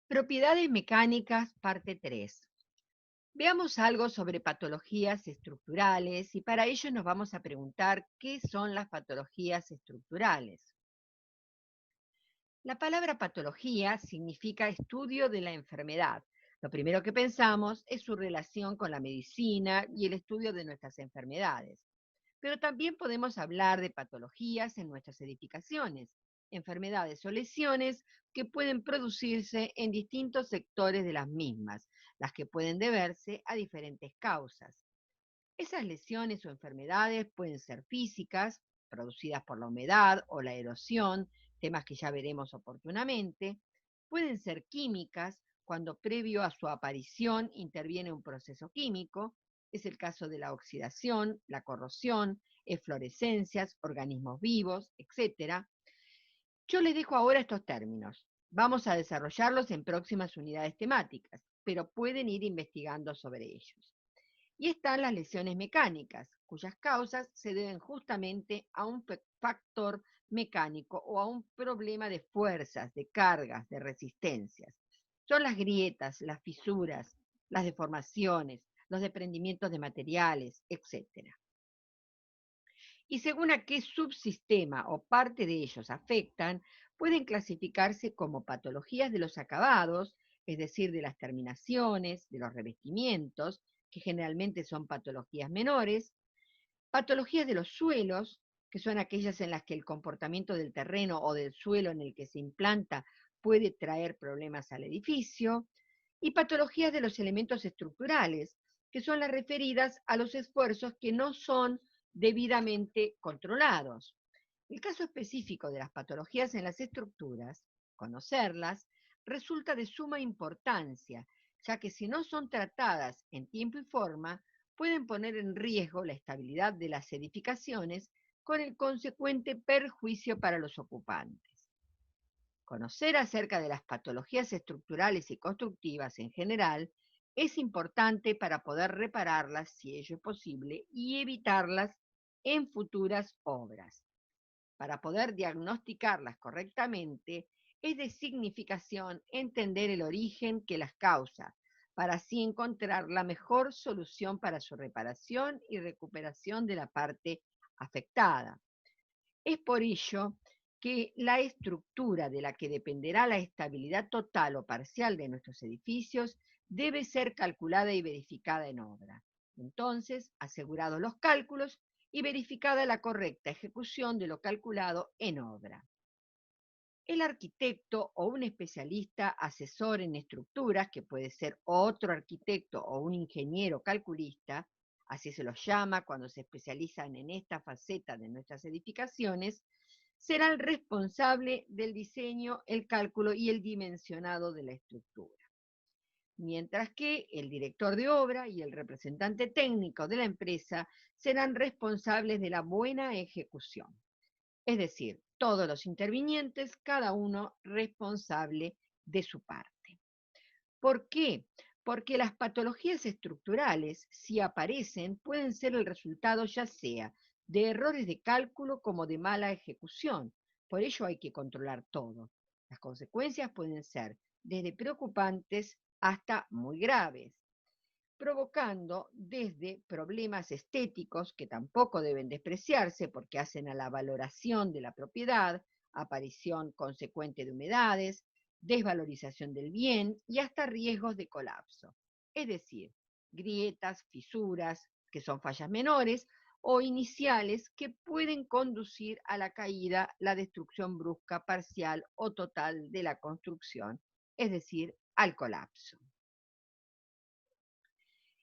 Propiedades mecánicas, parte 3. Veamos algo sobre patologías estructurales y para ello nos vamos a preguntar qué son las patologías estructurales. La palabra patología significa estudio de la enfermedad. Lo primero que pensamos es su relación con la medicina y el estudio de nuestras enfermedades. Pero también podemos hablar de patologías en nuestras edificaciones, enfermedades o lesiones que pueden producirse en distintos sectores de las mismas, las que pueden deberse a diferentes causas. Esas lesiones o enfermedades pueden ser físicas, producidas por la humedad o la erosión, temas que ya veremos oportunamente. Pueden ser químicas, cuando previo a su aparición interviene un proceso químico. Es el caso de la oxidación, la corrosión, eflorescencias, organismos vivos, etcétera. Yo les dejo ahora estos términos. Vamos a desarrollarlos en próximas unidades temáticas, pero pueden ir investigando sobre ellos. Y están las lesiones mecánicas, cuyas causas se deben justamente a un factor mecánico o a un problema de fuerzas, de cargas, de resistencias. Son las grietas, las fisuras, las deformaciones, los desprendimientos de materiales, etc. Y según a qué subsistema o parte de ellos afectan, pueden clasificarse como patologías de los acabados, es decir, de las terminaciones, de los revestimientos, que generalmente son patologías menores, patologías de los suelos, que son aquellas en las que el comportamiento del terreno o del suelo en el que se implanta puede traer problemas al edificio, y patologías de los elementos estructurales, que son las referidas a los esfuerzos que no son debidamente controlados. El caso específico de las patologías en las estructuras, conocerlas, resulta de suma importancia, ya que si no son tratadas en tiempo y forma, pueden poner en riesgo la estabilidad de las edificaciones con el consecuente perjuicio para los ocupantes. Conocer acerca de las patologías estructurales y constructivas en general es importante para poder repararlas si ello es posible y evitarlas en futuras obras. Para poder diagnosticarlas correctamente, es de significación entender el origen que las causa, para así encontrar la mejor solución para su reparación y recuperación de la parte afectada. Es por ello que la estructura de la que dependerá la estabilidad total o parcial de nuestros edificios debe ser calculada y verificada en obra. Entonces, asegurados los cálculos y verificada la correcta ejecución de lo calculado en obra. El arquitecto o un especialista asesor en estructuras, que puede ser otro arquitecto o un ingeniero calculista, así se los llama cuando se especializan en esta faceta de nuestras edificaciones, será el responsable del diseño, el cálculo y el dimensionado de la estructura. Mientras que el director de obra y el representante técnico de la empresa serán responsables de la buena ejecución. Es decir, todos los intervinientes, cada uno responsable de su parte. ¿Por qué? Porque las patologías estructurales, si aparecen, pueden ser el resultado ya sea de errores de cálculo como de mala ejecución. Por ello hay que controlar todo. Las consecuencias pueden ser desde preocupantes hasta muy graves, provocando desde problemas estéticos que tampoco deben despreciarse porque hacen a la valoración de la propiedad, aparición consecuente de humedades, desvalorización del bien y hasta riesgos de colapso. Es decir, grietas, fisuras, que son fallas menores, o iniciales que pueden conducir a la caída, la destrucción brusca, parcial o total de la construcción, es decir, al colapso.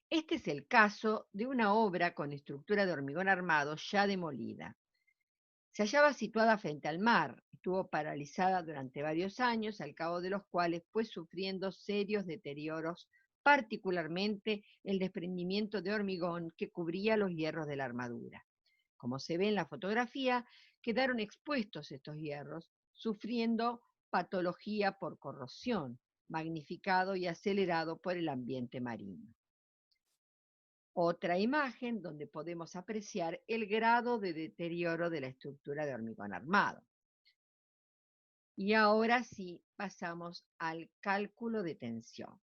Este es el caso de una obra con estructura de hormigón armado ya demolida. Se hallaba situada frente al mar, estuvo paralizada durante varios años, al cabo de los cuales fue sufriendo serios deterioros, particularmente el desprendimiento de hormigón que cubría los hierros de la armadura. Como se ve en la fotografía, quedaron expuestos estos hierros, sufriendo patología por corrosión, magnificado y acelerado por el ambiente marino. Otra imagen donde podemos apreciar el grado de deterioro de la estructura de hormigón armado. Y ahora sí, pasamos al cálculo de tensión.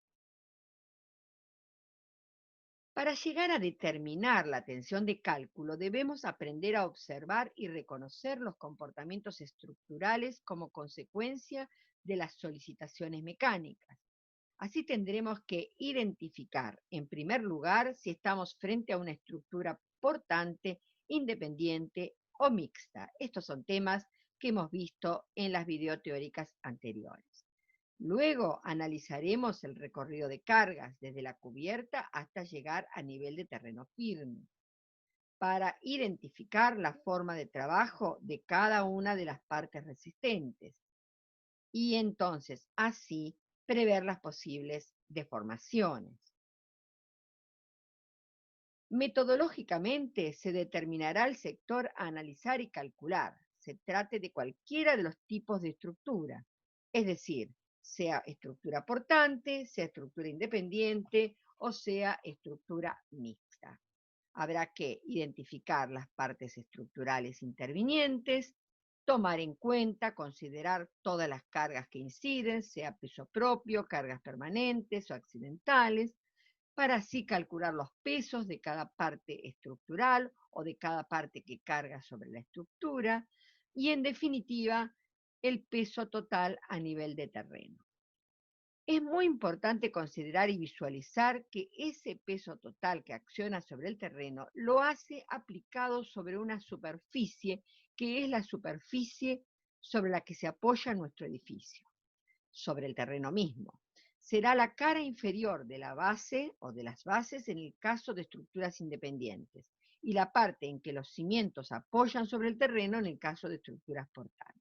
Para llegar a determinar la tensión de cálculo, debemos aprender a observar y reconocer los comportamientos estructurales como consecuencia de las solicitaciones mecánicas. Así tendremos que identificar, en primer lugar, si estamos frente a una estructura portante, independiente o mixta. Estos son temas que hemos visto en las videoteóricas anteriores. Luego analizaremos el recorrido de cargas desde la cubierta hasta llegar a nivel de terreno firme para identificar la forma de trabajo de cada una de las partes resistentes y entonces así prever las posibles deformaciones. Metodológicamente se determinará el sector a analizar y calcular, se trate de cualquiera de los tipos de estructura, es decir, sea estructura portante, sea estructura independiente o sea estructura mixta. Habrá que identificar las partes estructurales intervinientes, tomar en cuenta, considerar todas las cargas que inciden, sea peso propio, cargas permanentes o accidentales, para así calcular los pesos de cada parte estructural o de cada parte que carga sobre la estructura y, en definitiva, el peso total a nivel de terreno. Es muy importante considerar y visualizar que ese peso total que acciona sobre el terreno lo hace aplicado sobre una superficie que es la superficie sobre la que se apoya nuestro edificio, sobre el terreno mismo. Será la cara inferior de la base o de las bases en el caso de estructuras independientes y la parte en que los cimientos apoyan sobre el terreno en el caso de estructuras portantes.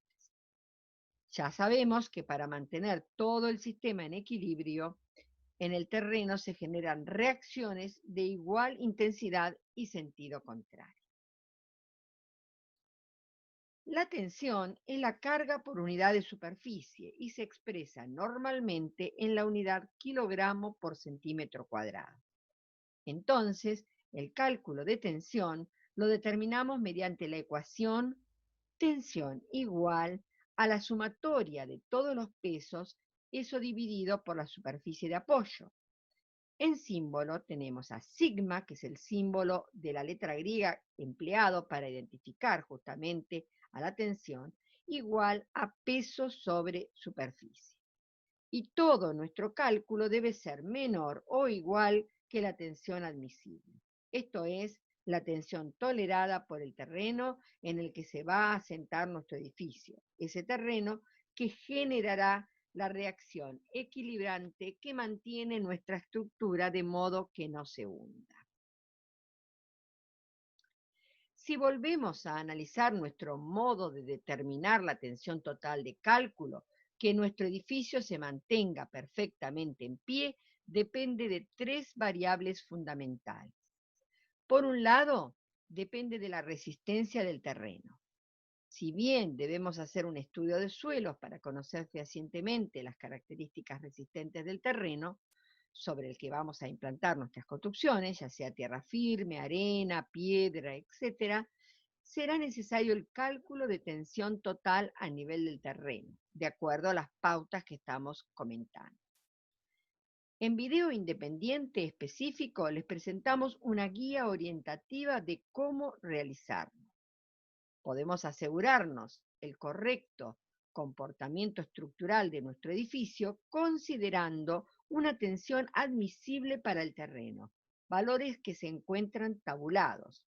Ya sabemos que para mantener todo el sistema en equilibrio, en el terreno se generan reacciones de igual intensidad y sentido contrario. La tensión es la carga por unidad de superficie y se expresa normalmente en la unidad kilogramo por centímetro cuadrado. Entonces, el cálculo de tensión lo determinamos mediante la ecuación tensión igual a la sumatoria de todos los pesos, eso dividido por la superficie de apoyo. En símbolo tenemos a sigma, que es el símbolo de la letra griega empleado para identificar justamente a la tensión, igual a peso sobre superficie. Y todo nuestro cálculo debe ser menor o igual que la tensión admisible. Esto es la tensión tolerada por el terreno en el que se va a asentar nuestro edificio. Ese terreno que generará la reacción equilibrante que mantiene nuestra estructura de modo que no se hunda. Si volvemos a analizar nuestro modo de determinar la tensión total de cálculo, que nuestro edificio se mantenga perfectamente en pie depende de tres variables fundamentales. Por un lado, depende de la resistencia del terreno. Si bien debemos hacer un estudio de suelos para conocer fehacientemente las características resistentes del terreno sobre el que vamos a implantar nuestras construcciones, ya sea tierra firme, arena, piedra, etc., será necesario el cálculo de tensión total a nivel del terreno, de acuerdo a las pautas que estamos comentando. En video independiente específico les presentamos una guía orientativa de cómo realizarlo. Podemos asegurarnos el correcto comportamiento estructural de nuestro edificio considerando una tensión admisible para el terreno, valores que se encuentran tabulados.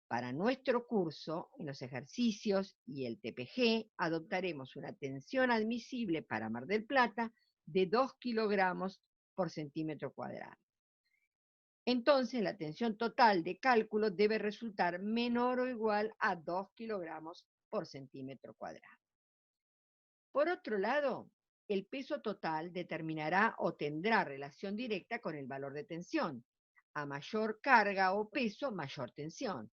Para nuestro curso, en los ejercicios y el TPG, adoptaremos una tensión admisible para Mar del Plata de 2 kilogramos por centímetro cuadrado. Entonces, la tensión total de cálculo debe resultar menor o igual a 2 kilogramos por centímetro cuadrado. Por otro lado, el peso total determinará o tendrá relación directa con el valor de tensión. A mayor carga o peso, mayor tensión.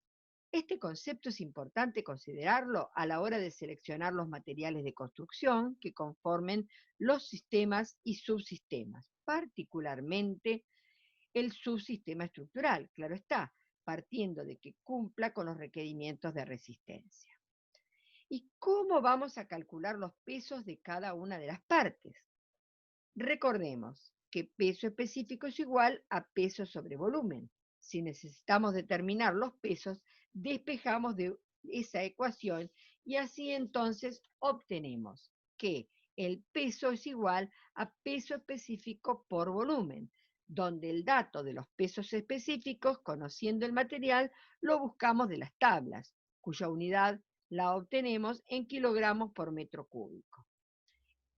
Este concepto es importante considerarlo a la hora de seleccionar los materiales de construcción que conformen los sistemas y subsistemas, particularmente el subsistema estructural, claro está, partiendo de que cumpla con los requerimientos de resistencia. ¿Y cómo vamos a calcular los pesos de cada una de las partes? Recordemos que peso específico es igual a peso sobre volumen. Si necesitamos determinar los pesos, despejamos de esa ecuación y así entonces obtenemos que el peso es igual a peso específico por volumen, donde el dato de los pesos específicos, conociendo el material, lo buscamos de las tablas, cuya unidad la obtenemos en kilogramos por metro cúbico.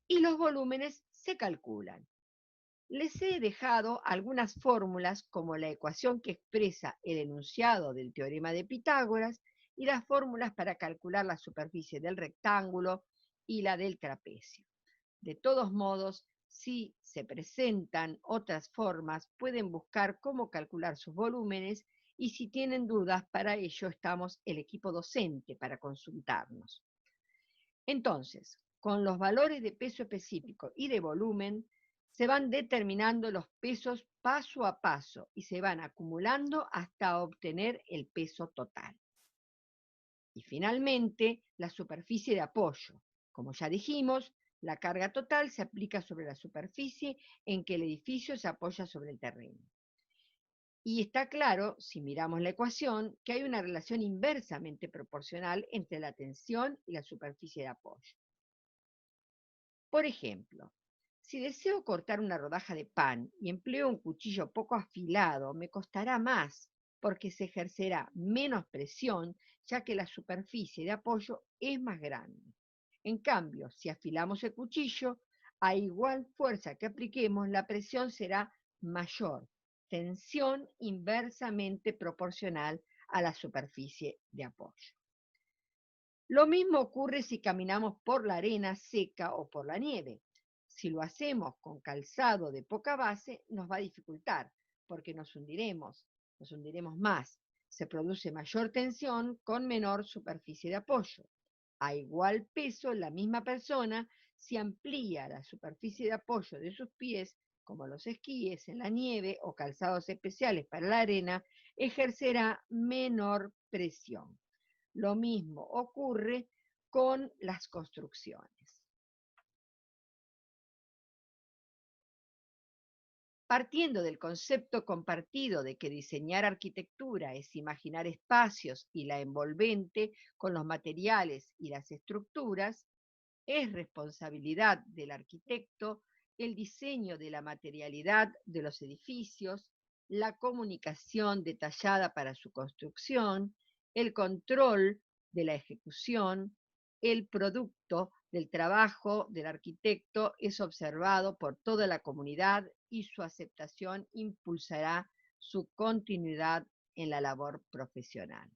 Y los volúmenes se calculan. Les he dejado algunas fórmulas como la ecuación que expresa el enunciado del teorema de Pitágoras y las fórmulas para calcular la superficie del rectángulo y la del trapecio. De todos modos, si se presentan otras formas, pueden buscar cómo calcular sus volúmenes y si tienen dudas, para ello estamos el equipo docente para consultarnos. Entonces, con los valores de peso específico y de volumen, se van determinando los pesos paso a paso y se van acumulando hasta obtener el peso total. Y finalmente, la superficie de apoyo. Como ya dijimos, la carga total se aplica sobre la superficie en que el edificio se apoya sobre el terreno. Y está claro, si miramos la ecuación, que hay una relación inversamente proporcional entre la tensión y la superficie de apoyo. Por ejemplo, si deseo cortar una rodaja de pan y empleo un cuchillo poco afilado, me costará más porque se ejercerá menos presión, ya que la superficie de apoyo es más grande. En cambio, si afilamos el cuchillo, a igual fuerza que apliquemos, la presión será mayor, tensión inversamente proporcional a la superficie de apoyo. Lo mismo ocurre si caminamos por la arena seca o por la nieve. Si lo hacemos con calzado de poca base, nos va a dificultar, porque nos hundiremos más. Se produce mayor tensión con menor superficie de apoyo. A igual peso, la misma persona, si amplía la superficie de apoyo de sus pies, como los esquíes en la nieve o calzados especiales para la arena, ejercerá menor presión. Lo mismo ocurre con las construcciones. Partiendo del concepto compartido de que diseñar arquitectura es imaginar espacios y la envolvente con los materiales y las estructuras, es responsabilidad del arquitecto el diseño de la materialidad de los edificios, la comunicación detallada para su construcción, el control de la ejecución, el producto del trabajo del arquitecto es observado por toda la comunidad y su aceptación impulsará su continuidad en la labor profesional.